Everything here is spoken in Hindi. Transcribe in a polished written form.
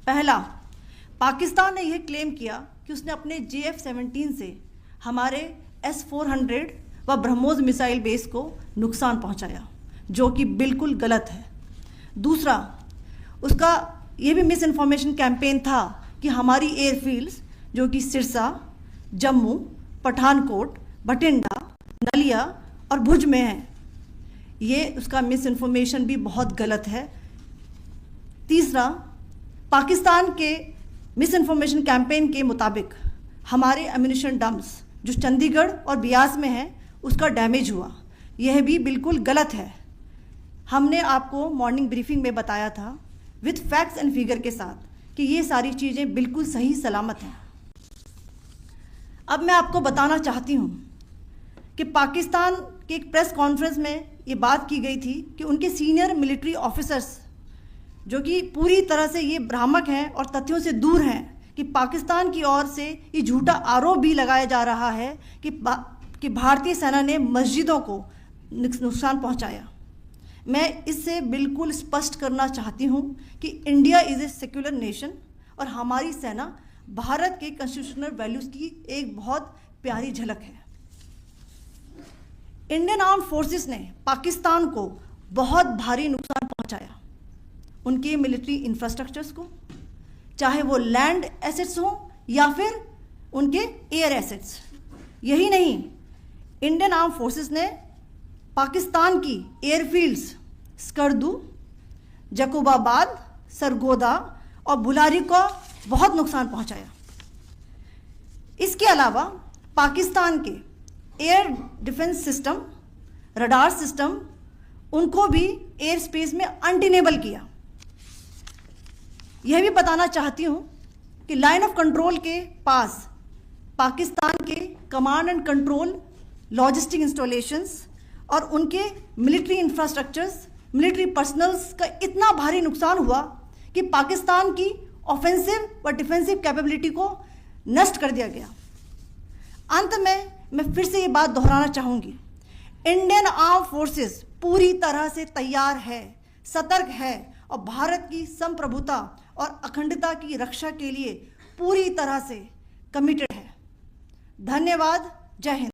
पहला, पाकिस्तान ने यह क्लेम किया कि उसने अपने JF-17 से हमारे S-400 व ब्रह्मोस मिसाइल बेस को नुकसान पहुंचाया, जो कि बिल्कुल गलत है। दूसरा, उसका ये भी मिस इन्फॉर्मेशन कैंपेन था कि हमारी एयरफील्ड्स जो कि सिरसा, जम्मू, पठानकोट, बठिंडा, नलिया और भुज में हैं, ये उसका मिस इन्फॉर्मेशन भी बहुत गलत है। तीसरा, पाकिस्तान के मिस इन्फॉर्मेशन कैंपेन के मुताबिक हमारे एम्यूनिशन डम्प्स जो चंडीगढ़ और बियास में हैं उसका डैमेज हुआ, यह भी बिल्कुल गलत है। हमने आपको मॉर्निंग ब्रीफिंग में बताया था विथ फैक्ट्स एंड फिगर के साथ कि ये सारी चीज़ें बिल्कुल सही सलामत हैं। अब मैं आपको बताना चाहती हूँ कि पाकिस्तान के एक प्रेस कॉन्फ्रेंस में ये बात की गई थी कि उनके सीनियर मिलिट्री ऑफिसर्स जो कि पूरी तरह से ये भ्रामक हैं और तथ्यों से दूर हैं कि पाकिस्तान की ओर से ये झूठा आरोप भी लगाया जा रहा है कि भारतीय सेना ने मस्जिदों को नुकसान पहुंचाया। मैं इससे बिल्कुल स्पष्ट करना चाहती हूं कि India is a secular nation और हमारी सेना भारत के कॉन्स्टिट्यूशनल वैल्यूज़ की एक बहुत प्यारी झलक है। इंडियन आर्म फोर्सेस ने पाकिस्तान को बहुत भारी नुकसान पहुंचाया, उनके मिलिट्री इंफ्रास्ट्रक्चर्स को, चाहे वो लैंड एसेट्स हों या फिर उनके एयर एसेट्स। यही नहीं, इंडियन आर्म फोर्सेस ने पाकिस्तान की एयरफील्ड्स स्कर्दू, जकोबाबाद, सरगोदा और बुलारी को बहुत नुकसान पहुंचाया। इसके अलावा पाकिस्तान के air defence system, radar system, उनको भी एयर स्पेस में अनटेनेबल किया। यह भी बताना चाहती हूँ कि लाइन ऑफ कंट्रोल के पास पाकिस्तान के command and control logistic installations और उनके मिलिट्री इंफ्रास्ट्रक्चर्स, मिलिट्री पर्सनल्स का इतना भारी नुकसान हुआ कि पाकिस्तान की ऑफेंसिव व डिफेंसिव कैपेबिलिटी को नष्ट कर दिया गया। अंत में मैं फिर से ये बात दोहराना चाहूँगी, इंडियन आर्म फोर्सेस पूरी तरह से तैयार है, सतर्क है और भारत की संप्रभुता और अखंडता की रक्षा के लिए पूरी तरह से कमिटेड है। धन्यवाद। जय हिंद।